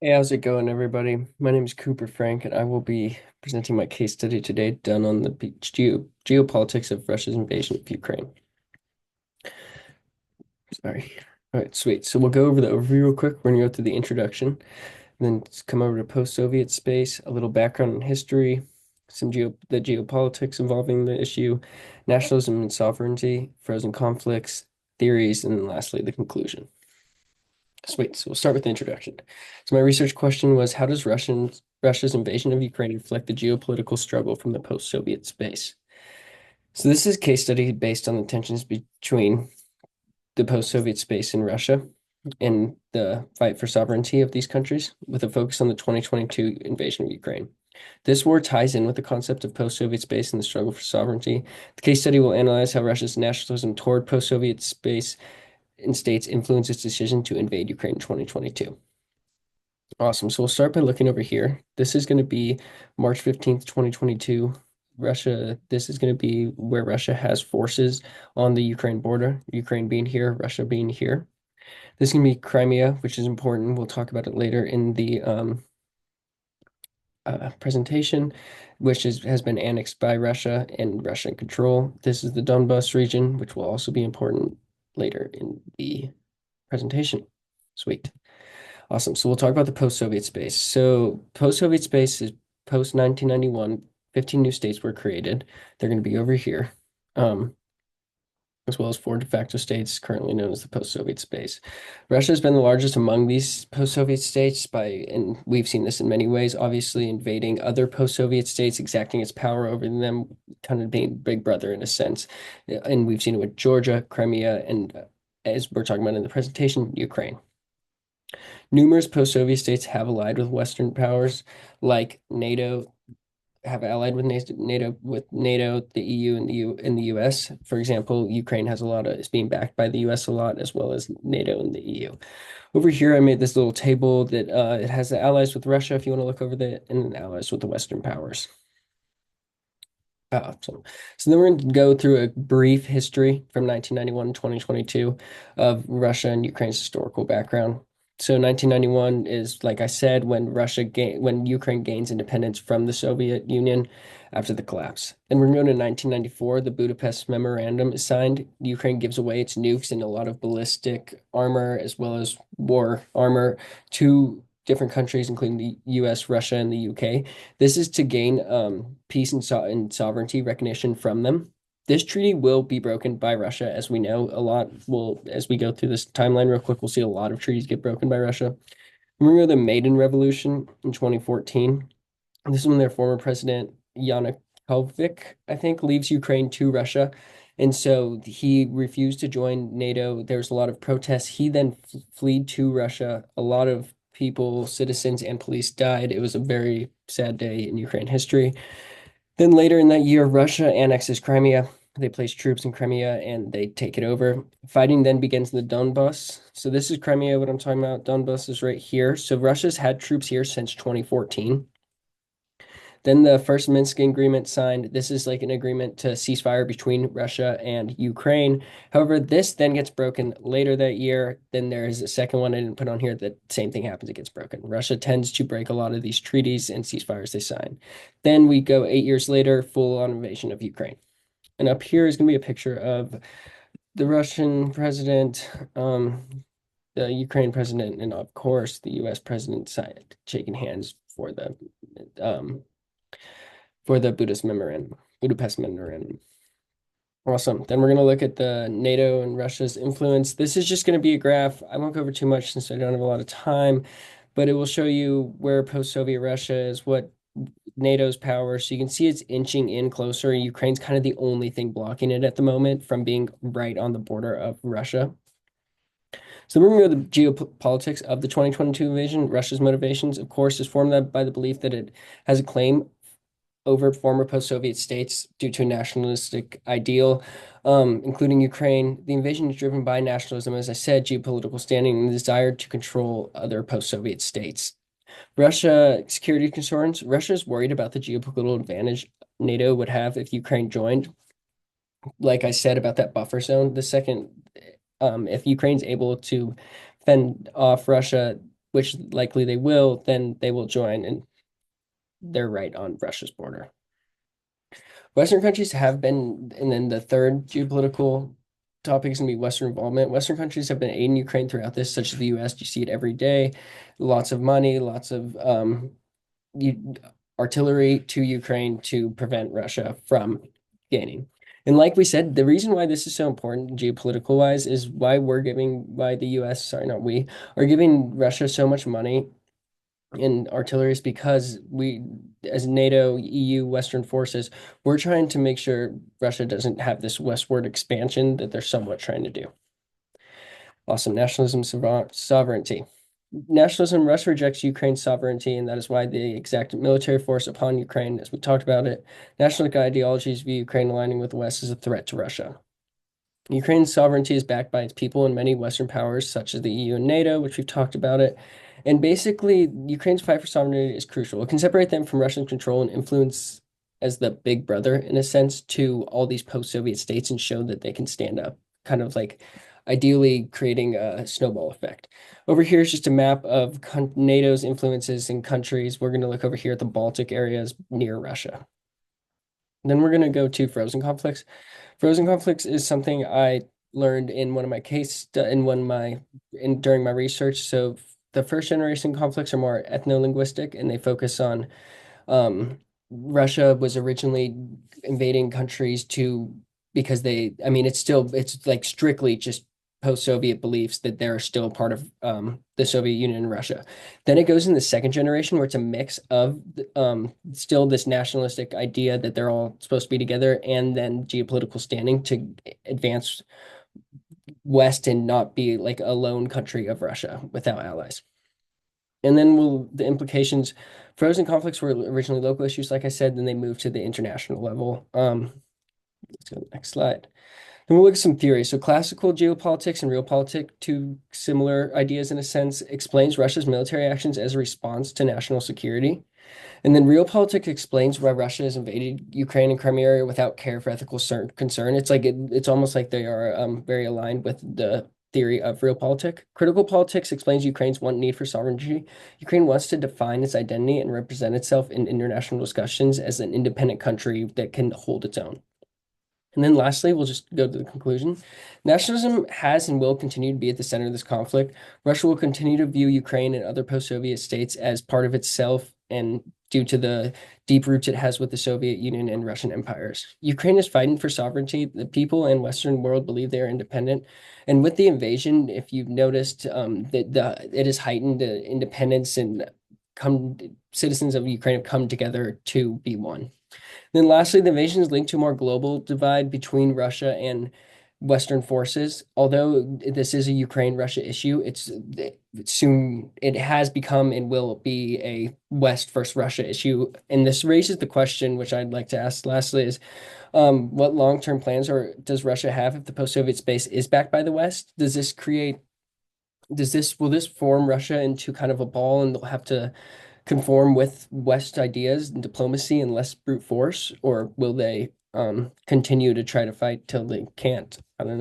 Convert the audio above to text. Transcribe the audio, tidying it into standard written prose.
Hey, how's it going, everybody? My name is Cooper Frank, and I will be presenting my case study today done on the geopolitics of Russia's invasion of Ukraine. Sorry. All right, sweet. So we'll go over the overview real quick. We're going to go through the introduction, then come over to post-Soviet space, a little background and history, the geopolitics involving the issue, nationalism and sovereignty, frozen conflicts, theories, and then lastly, the conclusion. Sweet. So we'll start with the introduction. So my research question was, how does Russia's invasion of Ukraine reflect the geopolitical struggle from the post-Soviet space? So this is a case study based on the tensions between the post-Soviet space in Russia and the fight for sovereignty of these countries, with a focus on the 2022 invasion of Ukraine. This war ties in with the concept of post-Soviet space and the struggle for sovereignty. The case study will analyze how Russia's nationalism toward post-Soviet space and states influenced its decision to invade Ukraine in 2022. Awesome. So we'll start by looking over here. This is going to be March 15th, 2022. This is going to be where Russia has forces on the Ukraine border, Ukraine being here, Russia being here. This is going to be Crimea, which is important. We'll talk about it later in the presentation, has been annexed by Russia and Russian control. This is the Donbas region, which will also be important later in the presentation. Sweet. Awesome. So we'll talk about the post-Soviet space. So post-Soviet space is post-1991. 15 new states were created. They're going to be over here, um, as well as four de facto states currently known as the post-Soviet space. Russia has been the largest among these post-Soviet states and we've seen this in many ways, obviously invading other post-Soviet states, exacting its power over them, kind of being big brother in a sense. And we've seen it with Georgia, Crimea, and as we're talking about in the presentation, Ukraine. Numerous post-Soviet states have allied with Western powers, like NATO, have allied with NATO, the EU, and the US. For example, Ukraine is being backed by the US a lot, as well as NATO and the EU. Over here, I made this little table that it has the allies with Russia, if you want to look over that, and then allies with the Western powers. So then we're going to go through a brief history from 1991 to 2022 of Russia and Ukraine's historical background. So 1991 is, like I said, when Ukraine gains independence from the Soviet Union after the collapse. Then we're going to 1994. The Budapest Memorandum is signed. Ukraine gives away its nukes and a lot of ballistic armor as well as war armor to different countries, including the US, Russia, and the UK. This is to gain peace and sovereignty recognition from them. This treaty will be broken by Russia, as we know. As we go through this timeline real quick, we'll see a lot of treaties get broken by Russia. Remember the Maidan Revolution in 2014? This is when their former president, Yanukovych, I think, leaves Ukraine to Russia. And so he refused to join NATO. There was a lot of protests. He then fled to Russia. A lot of people, citizens, and police died. It was a very sad day in Ukraine history. Then later in that year, Russia annexes Crimea. They place troops in Crimea and they take it over. Fighting then begins in the Donbas. So this is Crimea, what I'm talking about. Donbas is right here. So Russia's had troops here since 2014. Then the first Minsk agreement signed. This is like an agreement to ceasefire between Russia and Ukraine. However, this then gets broken later that year. Then there is a second one I didn't put on here. The same thing happens. It gets broken. Russia tends to break a lot of these treaties and ceasefires they sign. Then we go 8 years later, full-on invasion of Ukraine. And up here is going to be a picture of the Russian president, the Ukraine president, and of course the U.S. president shaking hands um, for the Budapest Memorandum. Awesome. Then we're going to look at the NATO and Russia's influence. This is just going to be a graph. I won't go over too much since I don't have a lot of time, but it will show you where post-Soviet Russia is, what NATO's power. So you can see it's inching in closer. Ukraine's kind of the only thing blocking it at the moment from being right on the border of Russia. So we're going to go to the geopolitics of the 2022 invasion. Russia's motivations, of course, is formed by the belief that it has a claim over former post-Soviet states due to a nationalistic ideal, including Ukraine. The invasion is driven by nationalism, as I said, geopolitical standing, and the desire to control other post-Soviet states. Russia security concerns. Russia is worried about the geopolitical advantage NATO would have if Ukraine joined. Like I said about that buffer zone, if Ukraine's able to fend off Russia, which likely they will, then they will join and they're right on Russia's border. Western countries have been, and then the third geopolitical topic is going to be Western involvement. Western countries have been aiding Ukraine throughout this, such as the US. You see it every day. Lots of money, lots of you, artillery to Ukraine to prevent Russia from gaining. And like we said, the reason why this is so important geopolitical wise is why the US, sorry, not we, are giving Russia so much money in artillery is because we, as NATO, EU, Western forces, we're trying to make sure Russia doesn't have this westward expansion that they're somewhat trying to do. Awesome. Nationalism, sovereignty. Nationalism, Russia rejects Ukraine's sovereignty, and that is why they exact military force upon Ukraine, as we talked about it. Nationalistic ideologies view Ukraine aligning with the West as a threat to Russia. Ukraine's sovereignty is backed by its people and many Western powers, such as the EU and NATO, which we've talked about it. And basically, Ukraine's fight for sovereignty is crucial. It can separate them from Russian control and influence as the big brother, in a sense, to all these post-Soviet states and show that they can stand up, kind of like ideally creating a snowball effect. Over here is just a map of NATO's influences in countries. We're going to look over here at the Baltic areas near Russia. Then we're going to go to frozen conflicts. Frozen conflicts is something I learned in one of my during my research. So the first generation conflicts are more ethno-linguistic and they focus on Russia was originally invading countries to because I mean it's like strictly just post-Soviet beliefs that they're still part of the Soviet Union and Russia. Then it goes in the second generation where it's a mix of still this nationalistic idea that they're all supposed to be together and then geopolitical standing to advance West and not be like a lone country of Russia without allies. And then the implications, frozen conflicts were originally local issues, like I said, then they moved to the international level. Let's go to the next slide. Then we'll look at some theories. So classical geopolitics and realpolitik, two similar ideas in a sense, explains Russia's military actions as a response to national security. And then realpolitik explains why Russia has invaded Ukraine and Crimea without care for ethical concern. It's like it's almost like they are very aligned with the theory of realpolitik. Critical politics explains Ukraine's one need for sovereignty. Ukraine wants to define its identity and represent itself in international discussions as an independent country that can hold its own. And then lastly, we'll just go to the conclusion. Nationalism has and will continue to be at the center of this conflict. Russia will continue to view Ukraine and other post-Soviet states as part of itself and due to the deep roots it has with the Soviet Union and Russian empires. Ukraine is fighting for sovereignty. The people and Western world believe they are independent. And with the invasion, if you've noticed, it has heightened the independence and citizens of Ukraine have come together to be one. Then lastly, the invasion is linked to a more global divide between Russia and Western forces. Although this is a Ukraine-Russia issue, it has become and will be a West versus Russia issue. And this raises the question, which I'd like to ask lastly, is what long-term plans does Russia have if the post-Soviet space is backed by the West? Will this form Russia into kind of a ball and they'll have to conform with West ideas and diplomacy and less brute force, or will they continue to try to fight till they can't? I don't know.